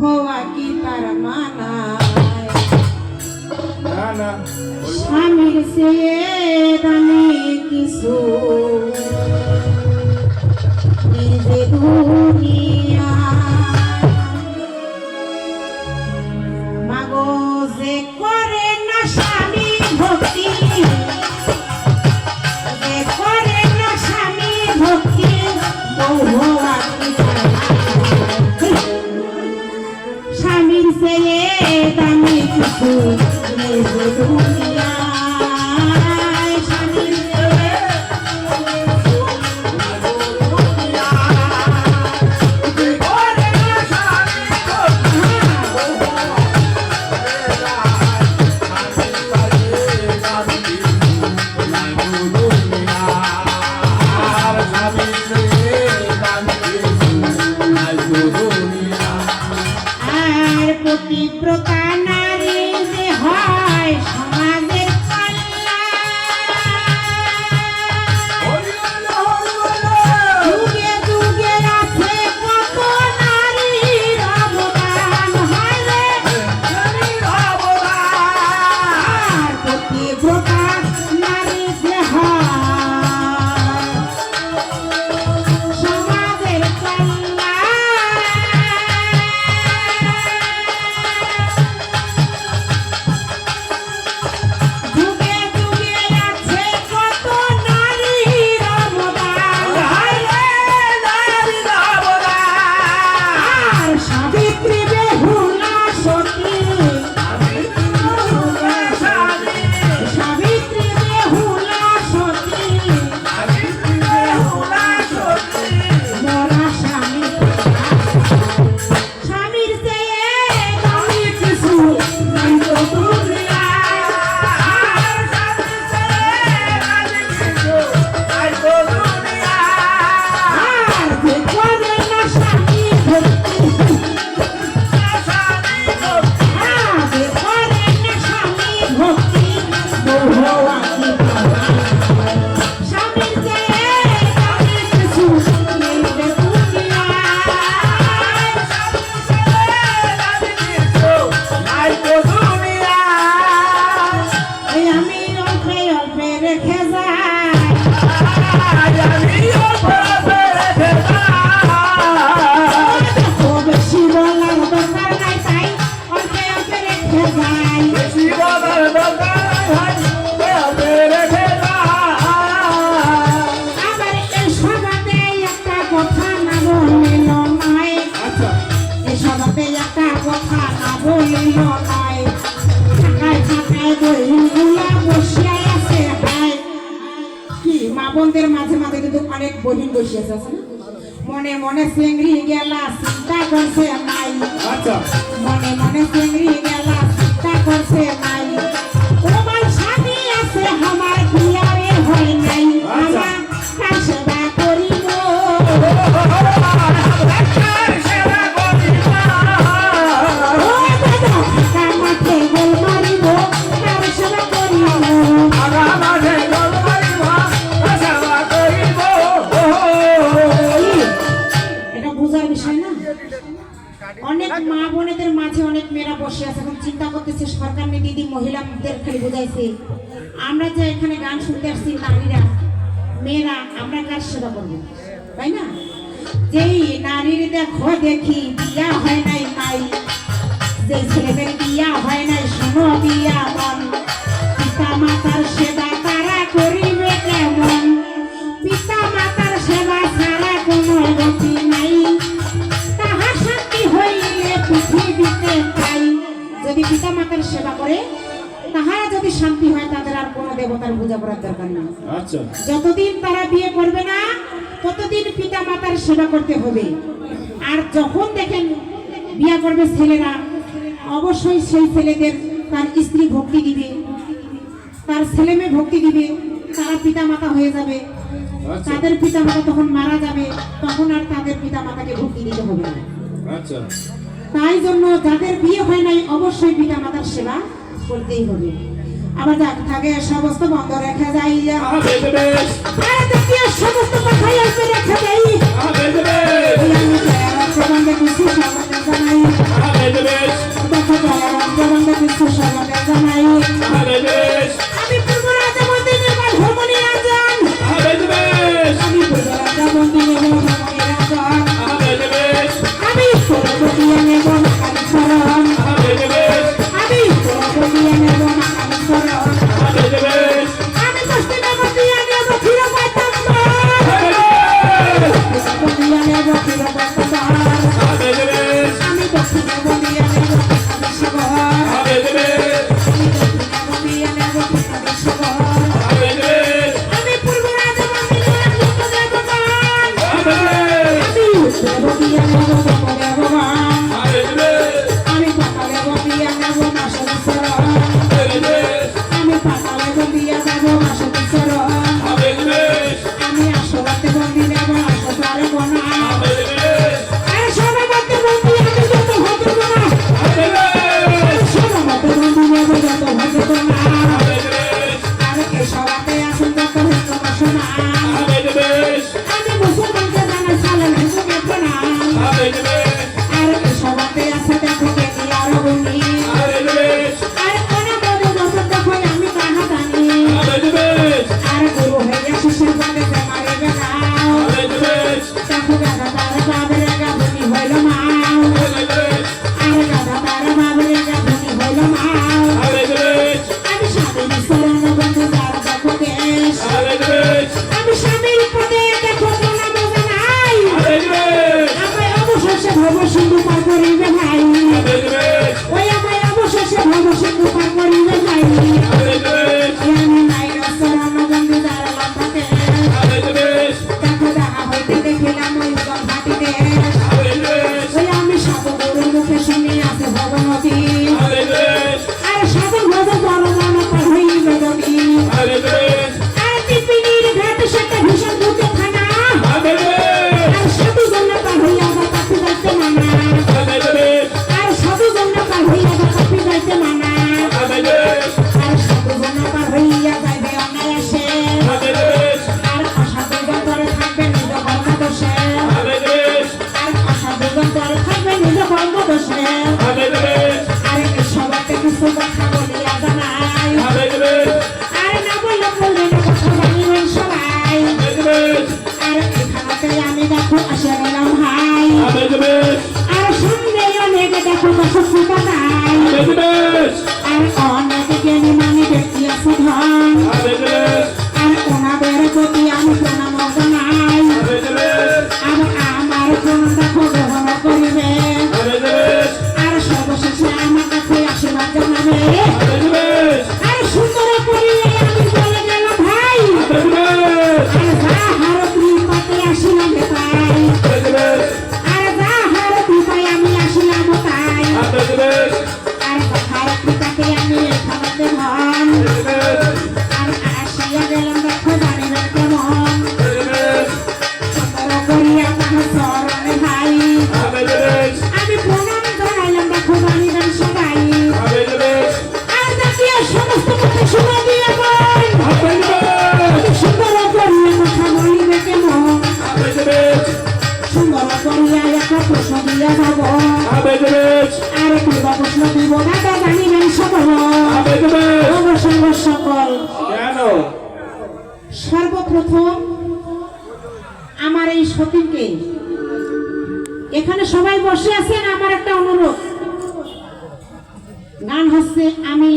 হওয়া কি তার মানায়? না না স্বামীর চেয়ে দামি কিছু এই যে দুনিয়া, মাগো যে করে না স্বামী ভক্তি, যে করে না স্বামী ভক্তি, বউ হওয়া কি তার মানায়? স্বামীর চেয়ে দামি কিছু এই যে দুনিয়া, পতিব্রতা নারী যে হয় সমাজের যুগে যুগে আছে কত নারীর অবদান, হয় রে আর পতিব্রতা নারী যে হয় সমাজের বোনদের মাঝে মাঝে কিন্তু অনেক বহিন বসে আছে না, মনে মনে চেংড়ি গেলা চিন্তা করছে নাই, মনে মনে চেংড়ি গেলা চিন্তা করছে নাই, তোমার স্বামী আছে আমার বিয়ারে হয় নাই, আমার কার সেবা করিব মাঠে গোল মারিব, কার সেবা করিব অনেক মা বোনেদের মাঝে অনেক মেয়েরা বসে আছে, এখন চিন্তা করতেছে সরকার দিদি মহিলাদের খালি বোঝাইছে, আমরা যে এখানে গান শুনতে আসছি নারীরা মেয়েরা আমরা কার সেবা করবো, তাই না? যেই নারীর দেখো দেখি বিয়া হয় নাই মাই, যে ছেলেদের বিয়া হয় নাই শোনো বিয়া মন, পিতা মাতার সেবা তারা করিবে কেমন, পিতা মাতার সেবা ছাড়া কোনো গতি নাই, যদি পিতা মাতার সেবা করে তাহারা যদি শান্তি হয় তাদের আর কোনো দেবতার পূজা করার দরকার নেই। যতদিন তারা বিয়ে করবে না ততদিন পিতা মাতার সেবা করতে হবে। আর যখন দেখেন বিয়ে করবে ছেলেরা, অবশ্যই সেই ছেলেদের তার স্ত্রী ভক্তি দিবে, তার ছেলে মেয়ে ভক্তি দিবে, তারা পিতা মাতা হয়ে যাবে, তাদের পিতা মাতা তখন মারা যাবে, তখন আর তাদের পিতা মাতাকে ভক্তি দিতে হবে না। তাই জন্য যাদের বিয়ে হয় নাই অবশ্যই পিতা মাতার সেবা করতেই হবে। আবার যাক থাকে সমস্ত বন্ধ রেখা যাই, সমস্ত কথাই আসবে রেখা যাই, আমি বন্ধে কিছু জানাই। আছো সবাই জানাই আরে বেশ আমি পূর্ব রাজা মন্দিরে বা ভ্রমণী রাজন আরে বেশ আমি পূর্ব রাজা মন্দিরে বা ভ্রমণী রাজন আরে বেশ আমি সরবতিয়া নেব নাকালি শরণ আরে বেশ আমি সরবতিয়া নেব নাকালি শরণ আরে বেশ আমি পশ্চিমে বতিয়া নেব ফিরে পাইতাম আরে বেশ বতিয়া নেব ফিরে পাইতাম আরে বেশ আমি দক্ষিণে বতিয়া নেব নাকালি শরণ আরে বেশ আমি দক্ষিণে বতিয়া নেব নাকালি শরণ আরে বেশ আমি পূর্ব রাজা মন্দিরে একজন দেবগণ আরে বেশ আমি উত্তরে বতিয়া নেব দেবগণ আরে বেশ আমি পাতালে বতিয়া নেব নাশরি শরণ আরে বেশ আমি পাতালে বতিয়া নেব নাশরি শরণ আরে বেশ আমি আসরাতে বন্দি নেব আসতার বনা আরে বেশ আরে সর্বমতে বন্দি আমি যত ভদ্র বনা আরে বেশ সর্বমতে বন্দি নেব যত ভদ্র বনা আরে বেশ আর কেশবাতে আসুন যত হিন্দু বাসনা আরে বেশ আমি মুসলমানকে জানাই সালাম হিন্দুকে প্রণাম আরে বেশ আর কেশবাতে আছে দেখো কেনি আর বন্দি আরে বেশ আর কোন মধু বসত দেখো আমি কাহা জানি আরে বেশ আর গুরু হইয়া শিষ্যের পদে যে মারিবে নাও আরে বেশ দেখো গাদা তার বাবরে গাধুনি হইল মাও আরে বেশ আর গাদা তার বাবরে গাধুনি হইল মাও আরে বেশ আমি স্বামীর শরণ বন্ধু যার দেখো দেশ আরে বেশ আমি স্বামীর পদে দেখো প্রণাম জানাই আরে বেশ আমায় অবশেষে ভব সিন্ধু পার করিবে ভাই আরে বেশ ওই আমায় অবশেষে ভব সিন্ধু পার করিবে ভাই আরে বেশ আমি নাই শরণ বন্ধু যার লম্বাতে আরে বেশ দেখো দেখা হইতে দেখিলাম ওই গর্ভাটিতে আরে বেশ ওই আমি সাধু গুরুর মুখে শুনি আছে ভগবতী আরে বেশ আর সাধু ভজ বরদান পার হইবে যদি আরে বেশ আর টিপিনির ঘাট সেটা ভীষণ ভূতে থানা আরে বেশ আর সাধু জন্য পার হইয়া বা কাপি যাইতে মানা আরে বেশ আর সাধু জন্য পার হইয়া বা কাপি যাইতে মানা আরে বেশ আর সাধু জন্য পার হইয়া যাইবে অনায়াসে আরে বেশ আর অসাধু জন্তরে থাকবে নিজ কর্মদোষে আরে বেশ আর অসাধু জন্তরে থাকবে নিজ কর্মদোষে আরে বেশ আর সবাইকে কিছু কথা বলিয়া জানাই আরে বেশ আর না বললে বলবে না কথা জানিবেন সবাই আরে বেশ আর এখানেতে আমি দেখো আসে গেলাম ভাই আরে বেশ আর সঙ্গে অনেক দেখো দশটা নাই আরে বেশ আর অনেক জ্ঞানী মানি ব্যক্তি আছে ধন আরে বেশ আর ওনাদের প্রতি আমি প্রণাম জানাই আরে বেশ আর আমার প্রণাম দেখো গ্রহণ করিবে আরে বেশ আর সর্বশেষে আমার কাছে আশীর্বাদ জানাবে আরে বেশ আর সুন্দর করিয়া আমি বলে গেলাম ভাই আরে বেশ আর যা হার কৃপাতে আসিলাম তাই আরে বেশ আর যা হার কৃপায় আমি আসিলাম তাই আরে বেশ আর হার কৃপাতে আমি এখানে ধন আরে বেশ আর আসিয়া গেলাম দেখো জানিবেন কেমন আরে বেশ সুন্দর করিয়া তাহার চরণে ভাই আরে বেশ আমি প্রণাম জানাইলাম দেখো জানিবেন সবাই আরে বেশ আর দেখিয়া সমস্ত কথা শুনে দিয়ে বল আরে বেশ সুন্দর করিয়া কথা বলিবে কেমন আরে বেশ সুন্দর করিয়া একটা প্রশ্ন দিয়া যাব আরে বেশ আর পূর্ব প্রশ্ন দিব না তা জানিবেন সকল আরে বেশ অবসর সকল কেন সর্বপ্রথম আমার এই সতীনকে এখানে সবাই বসে আছেন আমার একটা অনুরোধ গান হচ্ছে আমি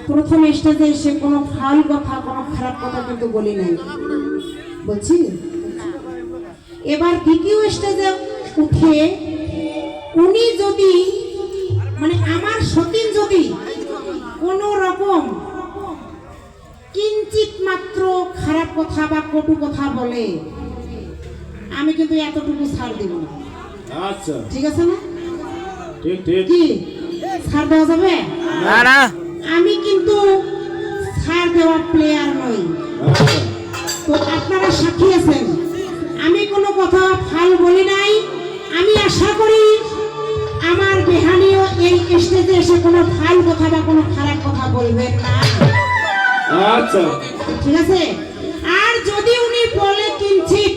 প্রথম স্টেজে এসে কোনো ফাউল কথা কোনো খারাপ কথা কিন্তু বলি নাই বলছি এবার দ্বিতীয় স্টেজে উঠে উনি যদি মানে আমার সতীন যদি কোনো রকম কিঞ্চিত মাত্র খারাপ কথা বা কটু কথা বলে আমি কিন্তু এতটুকু ছাড় দিব না আচ্ছা ঠিক আছে না ঠিক ঠিক কি ছাড় দেওয়া যাবে না না আমি কিন্তু ছাড় দেওয়া প্লেয়ার নই আচ্ছা তো আপনারা সাক্ষী আছেন আমি কোনো কথা ফাল বলি নাই আমি আশা করি আমার বেহানিও এই স্টেজে এসে কোনো ফাল কথা বা কোনো খারাপ কথা বলবেন না আচ্ছা ঠিক আছে আর যদি উনি বলে কিঞ্চিত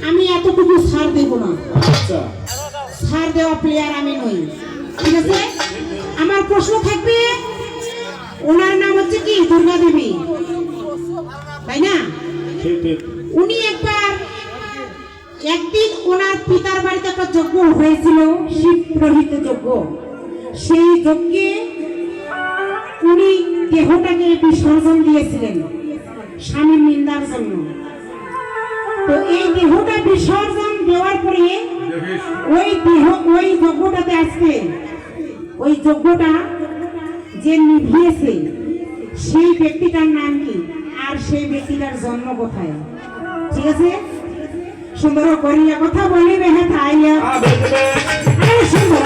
আমি এতটুকু ছাড় দেব না আচ্ছা ছাড় দেওয়া প্লেয়ার আমি নই ঠিক আছে আমার প্রশ্ন থাকবে ওনার নাম হচ্ছে কি দুর্গা দেবী, তাই না? ঠিক ঠিক। উনি একদিন ওনার পিতার বাড়িতে একটা যজ্ঞ হয়েছিল, শিব প্রহিত যজ্ঞ। সেই যজ্ঞে উনি দেহটাকে বিসর্জন দিয়েছিলেন স্বামীর নিন্দার জন্য। তো এই দেহটা বিসর্জন দেওয়ার পরে ওই যজ্ঞটাতে আসবে, ওই যজ্ঞটা যে নিভিয়েছে সেই ব্যক্তিটার নাম কি আর সেই ব্যক্তিটার জন্ম কোথায়? ঠিক আছে, সুন্দর করিয়া কথা বলিবে হ্যাঁ তাইয়া সুন্দর